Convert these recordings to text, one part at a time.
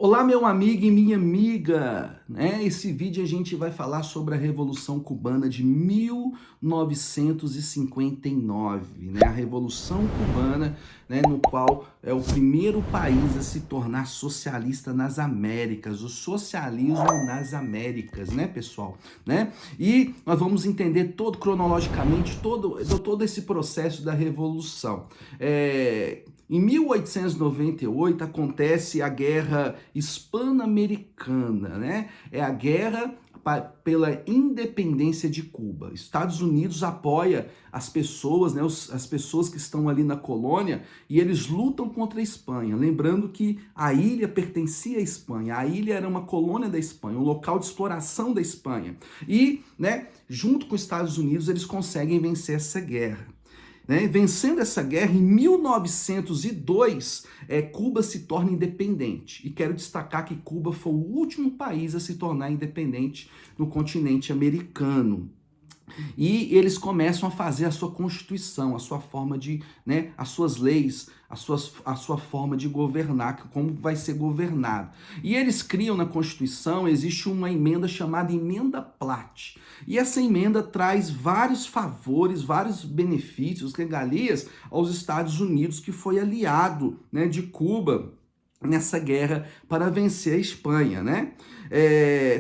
Olá, meu amigo e minha amiga, né? Esse vídeo a gente vai falar sobre a Revolução Cubana de 1959, né? A Revolução Cubana, né? No qual é o primeiro país a se tornar socialista nas Américas, o socialismo nas Américas, né, pessoal? Né? E nós vamos entender cronologicamente todo esse processo da Revolução. Em 1898 acontece a Guerra Hispano-Americana, né? É a guerra pela independência de Cuba. Estados Unidos apoia as pessoas, né, as pessoas que estão ali na colônia, e eles lutam contra a Espanha. Lembrando que a ilha pertencia à Espanha, a ilha era uma colônia da Espanha, um local de exploração da Espanha. E, né, junto com os Estados Unidos, eles conseguem vencer essa guerra. Né? Vencendo essa guerra, em 1902, Cuba se torna independente. E quero destacar que Cuba foi o último país a se tornar independente no continente americano. E eles começam a fazer a sua constituição, a sua forma de, né, as suas leis, a sua forma de governar, como vai ser governado. E eles criam na Constituição, existe uma emenda chamada Emenda Platt. E essa emenda traz vários favores, vários benefícios, regalias aos Estados Unidos, que foi aliado, né, de Cuba nessa guerra para vencer a Espanha, né?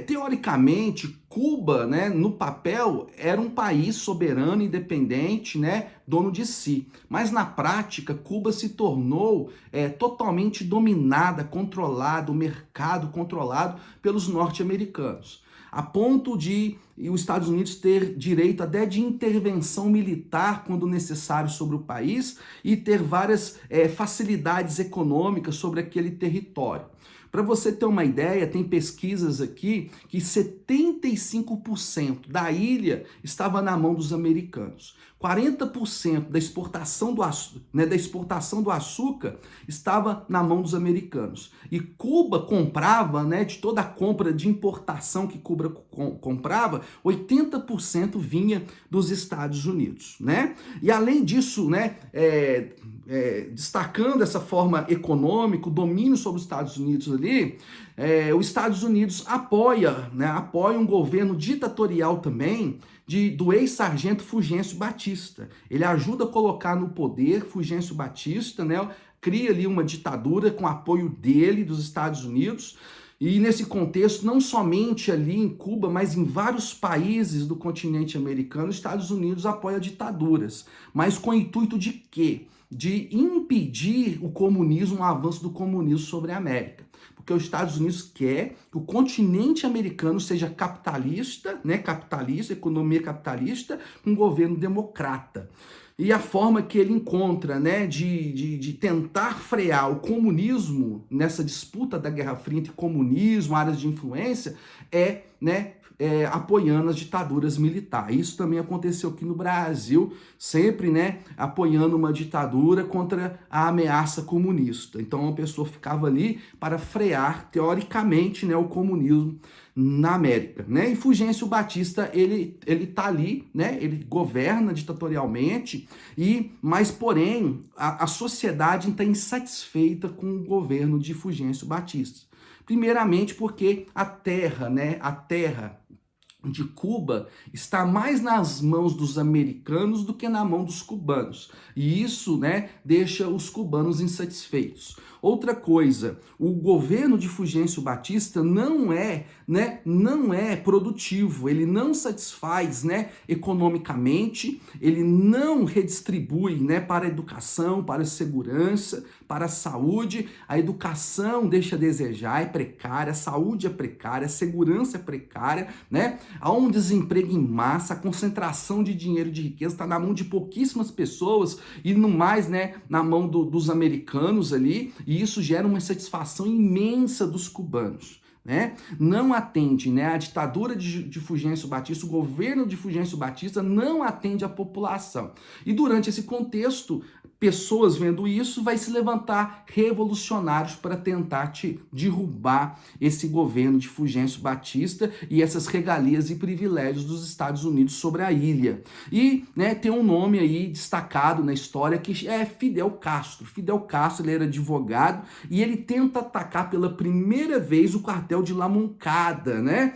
Teoricamente, Cuba, né, no papel, era um país soberano, independente, né, dono de si. Mas na prática, Cuba se tornou totalmente dominada, controlada, o mercado controlado pelos norte-americanos, a ponto de os Estados Unidos ter direito até de intervenção militar quando necessário sobre o país e ter várias facilidades econômicas sobre aquele território. Para você ter uma ideia, tem pesquisas aqui que 75% da ilha estava na mão dos americanos. 40% da exportação do açúcar estava na mão dos americanos. E Cuba comprava, né, de toda a compra de importação que Cuba comprava, 80% vinha dos Estados Unidos, né? E além disso, né, destacando essa forma econômica, o domínio sobre os Estados Unidos ali, os Estados Unidos apoia um governo ditatorial também do ex-sargento Fulgêncio Batista. Ele ajuda a colocar no poder Fulgêncio Batista, né? Cria ali uma ditadura com apoio dele, dos Estados Unidos. E nesse contexto, não somente ali em Cuba, mas em vários países do continente americano, os Estados Unidos apoia ditaduras. Mas com o intuito de quê? De impedir o comunismo, o avanço do comunismo sobre a América. Porque os Estados Unidos quer que o continente americano seja capitalista, né, economia capitalista, com um governo democrata. E a forma que ele encontra, né, de tentar frear o comunismo nessa disputa da Guerra Fria entre comunismo, áreas de influência, né, apoiando as ditaduras militares. Isso também aconteceu aqui no Brasil, sempre, né, apoiando uma ditadura contra a ameaça comunista. Então, a pessoa ficava ali para frear, teoricamente, né, o comunismo na América, né? E Fulgêncio Batista, ele tá ali, né? Ele governa ditatorialmente, mas porém a sociedade está insatisfeita com o governo de Fulgêncio Batista. Primeiramente porque a terra de Cuba está mais nas mãos dos americanos do que na mão dos cubanos. E isso, né, deixa os cubanos insatisfeitos. Outra coisa, o governo de Fulgêncio Batista não é produtivo, ele não satisfaz, né, economicamente, ele não redistribui, né, para a educação, para a segurança, para a saúde. A educação deixa a desejar, é precária, a saúde é precária, a segurança é precária, né? Há um desemprego em massa, a concentração de dinheiro e de riqueza está na mão de pouquíssimas pessoas e no mais, né, na mão dos americanos ali, e isso gera uma insatisfação imensa dos cubanos. né? Não atende, né? A ditadura de Fulgêncio Batista, o governo de Fulgêncio Batista não atende a população. E durante esse contexto, pessoas vendo isso, vai se levantar revolucionários para tentar derrubar esse governo de Fulgêncio Batista e essas regalias e privilégios dos Estados Unidos sobre a ilha. E, né, tem um nome aí destacado na história que é Fidel Castro. Fidel Castro, ele era advogado e ele tenta atacar pela primeira vez o quartel de La Moncada, né?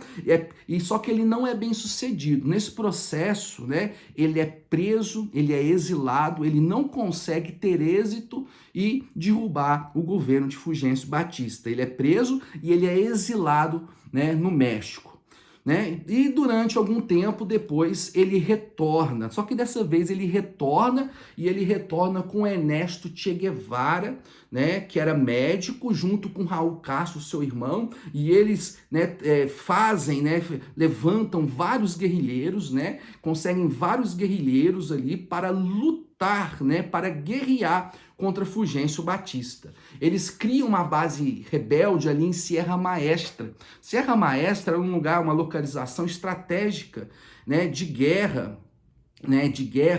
E só que ele não é bem sucedido. Nesse processo, né, ele é preso, ele é exilado, ele não consegue ter êxito e derrubar o governo de Fulgêncio Batista. Ele é preso e ele é exilado, né, no México. Né? E durante algum tempo depois ele retorna, só que dessa vez ele retorna e ele retorna com Ernesto Che Guevara, né, que era médico, junto com Raul Castro, seu irmão, e eles, né, levantam vários guerrilheiros, né, conseguem vários guerrilheiros ali para lutar, né, para guerrear contra Fulgêncio Batista. Eles criam uma base rebelde ali em Sierra Maestra. Sierra Maestra é um lugar, uma localização estratégica, né, de guerra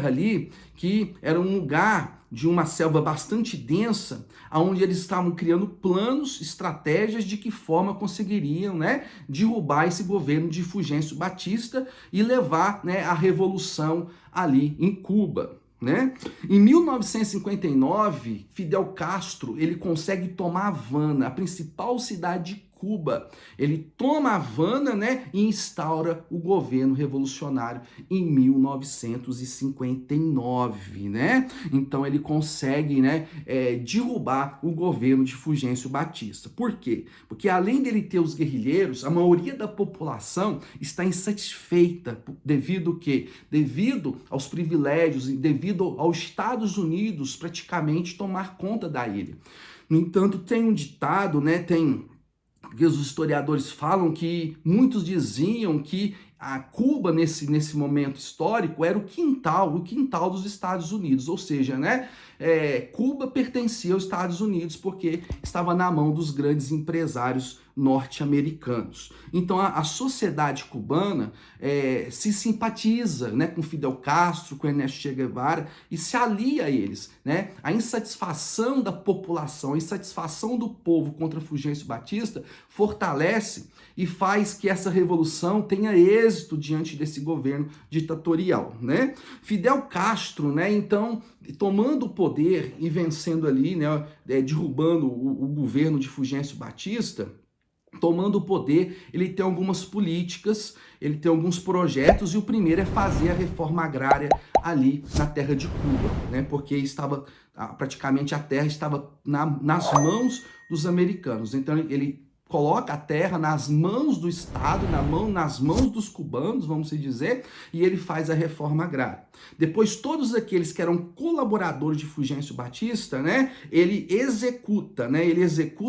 ali, que era um lugar de uma selva bastante densa, onde eles estavam criando planos, estratégias de que forma conseguiriam, né, derrubar esse governo de Fulgêncio Batista e levar, né, a revolução ali em Cuba. Né? Em 1959, Fidel Castro ele consegue tomar Havana, a principal cidade de Cuba. Ele toma Havana, né, e instaura o governo revolucionário em 1959, né? Então ele consegue, né, derrubar o governo de Fulgêncio Batista. Por quê? Porque além dele ter os guerrilheiros, a maioria da população está insatisfeita devido aos privilégios e devido aos Estados Unidos praticamente tomar conta da ilha. No entanto, tem um ditado, né, porque os historiadores falam que muitos diziam que a Cuba, nesse momento histórico, era o quintal dos Estados Unidos, ou seja, né, Cuba pertencia aos Estados Unidos porque estava na mão dos grandes empresários norte-americanos. Então a sociedade cubana se simpatiza, né, com Fidel Castro, com Ernesto Che Guevara e se alia a eles. Né? A insatisfação da população, a insatisfação do povo contra Fulgêncio Batista fortalece e faz que essa revolução tenha êxito diante desse governo ditatorial, né? Fidel Castro, né, então, tomando o poder e vencendo ali, né, derrubando o governo de Fulgêncio Batista, tomando o poder, ele tem algumas políticas, ele tem alguns projetos, e o primeiro é fazer a reforma agrária ali na terra de Cuba, né? Porque praticamente a terra estava nas mãos dos americanos. Então ele coloca a terra nas mãos do Estado, nas mãos dos cubanos, vamos dizer, e ele faz a reforma agrária. Depois, todos aqueles que eram colaboradores de Fulgêncio Batista, né, ele executa,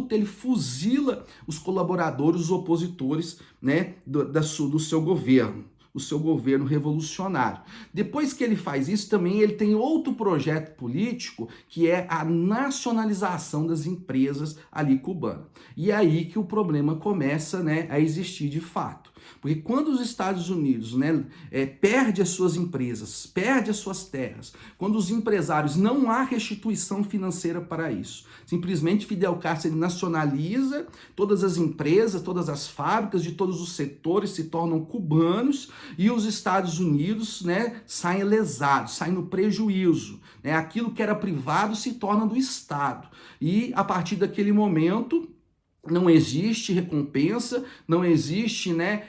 ele fuzila os colaboradores, os opositores, né, do seu governo. O seu governo revolucionário. Depois que ele faz isso, também ele tem outro projeto político, que é a nacionalização das empresas ali cubanas. E é aí que o problema começa, né, a existir de fato. Porque quando os Estados Unidos, né, perde as suas empresas, perde as suas terras, quando os empresários, não há restituição financeira para isso. Simplesmente Fidel Castro ele nacionaliza todas as empresas, todas as fábricas de todos os setores se tornam cubanos e os Estados Unidos, né, saem lesados, saem no prejuízo. Né? Aquilo que era privado se torna do Estado. E a partir daquele momento, não existe recompensa, não existe, né,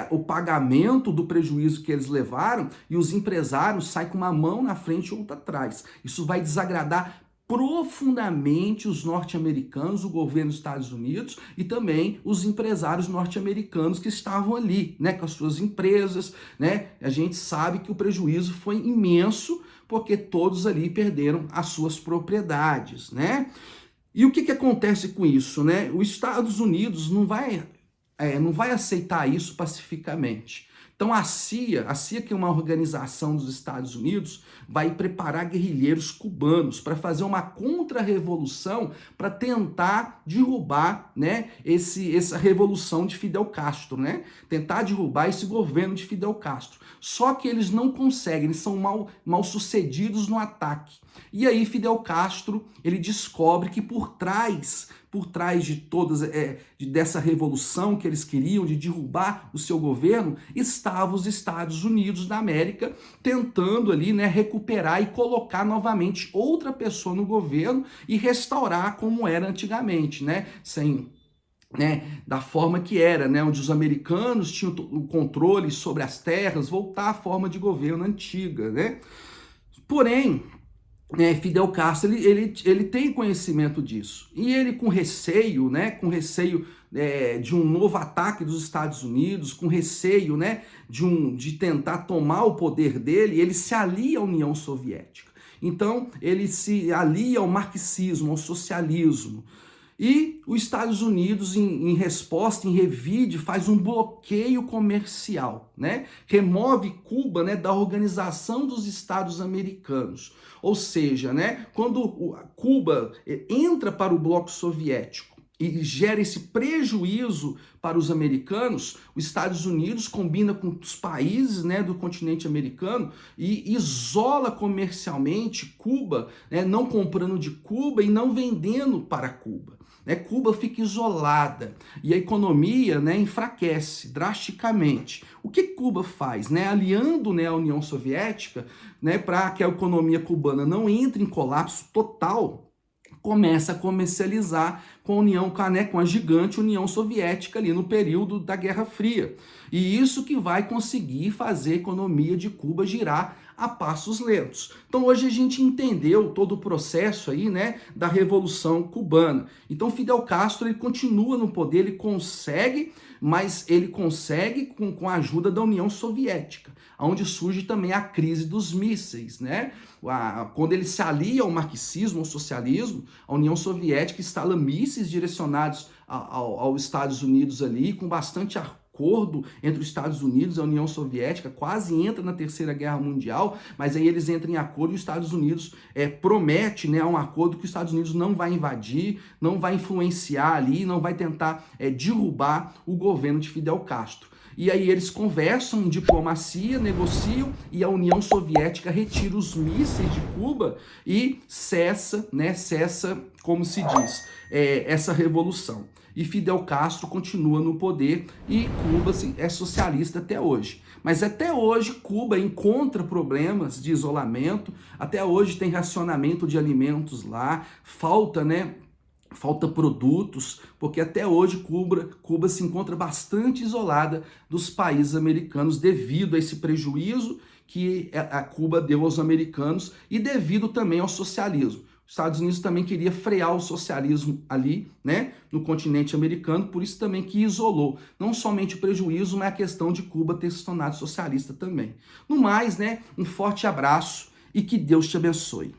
o pagamento do prejuízo que eles levaram, e os empresários saem com uma mão na frente e outra atrás. Isso vai desagradar profundamente os norte-americanos, o governo dos Estados Unidos e também os empresários norte-americanos que estavam ali, né, com as suas empresas, né? A gente sabe que o prejuízo foi imenso porque todos ali perderam as suas propriedades, né? E o que acontece com isso, né? Os Estados Unidos não vai aceitar isso pacificamente. Então a CIA que é uma organização dos Estados Unidos, vai preparar guerrilheiros cubanos para fazer uma contra-revolução para tentar derrubar, né, essa revolução de Fidel Castro, né? Tentar derrubar esse governo de Fidel Castro. Só que eles não conseguem, eles são mal sucedidos no ataque. E aí Fidel Castro, ele descobre que por trás de dessa revolução que eles queriam, de derrubar o seu governo, estavam os Estados Unidos da América tentando ali, né, recuperar e colocar novamente outra pessoa no governo e restaurar como era antigamente, né, da forma que era, né, onde os americanos tinham o controle sobre as terras, voltar à forma de governo antiga, né? Porém, Fidel Castro, ele tem conhecimento disso. E ele com receio, né, de um novo ataque dos Estados Unidos, com receio, né, de tentar tomar o poder dele, ele se alia à União Soviética. Então, ele se alia ao marxismo, ao socialismo. E os Estados Unidos, em resposta, em revide, faz um bloqueio comercial, né? Remove Cuba, né, da Organização dos Estados Americanos. Ou seja, né, quando Cuba entra para o bloco soviético e gera esse prejuízo para os americanos, os Estados Unidos combina com os países, né, do continente americano e isola comercialmente Cuba, né, não comprando de Cuba e não vendendo para Cuba. Cuba fica isolada e a economia, né, enfraquece drasticamente. O que Cuba faz? Aliando, né, a União Soviética, né, para que a economia cubana não entre em colapso total, começa a comercializar com a gigante União Soviética ali no período da Guerra Fria. E isso que vai conseguir fazer a economia de Cuba girar a passos lentos. Então hoje a gente entendeu todo o processo aí, né, da Revolução Cubana. Então Fidel Castro, ele continua no poder, ele consegue, mas ele consegue com a ajuda da União Soviética, onde surge também a crise dos mísseis, né? Quando ele se alia ao marxismo, ao socialismo, a União Soviética instala mísseis direcionados aos Estados Unidos ali, com bastante acordo entre os Estados Unidos e a União Soviética, quase entra na Terceira Guerra Mundial, mas aí eles entram em acordo e os Estados Unidos promete, né, um acordo que os Estados Unidos não vai invadir, não vai influenciar ali, não vai tentar derrubar o governo de Fidel Castro. E aí eles conversam em diplomacia, negociam e a União Soviética retira os mísseis de Cuba e cessa, como se diz, essa revolução. E Fidel Castro continua no poder e Cuba é socialista até hoje. Mas até hoje Cuba encontra problemas de isolamento, até hoje tem racionamento de alimentos lá, falta produtos, porque até hoje Cuba se encontra bastante isolada dos países americanos devido a esse prejuízo que a Cuba deu aos americanos e devido também ao socialismo. Os Estados Unidos também queria frear o socialismo ali, né, no continente americano, por isso também que isolou. Não somente o prejuízo, mas a questão de Cuba ter se tornado socialista também. No mais, um forte abraço e que Deus te abençoe.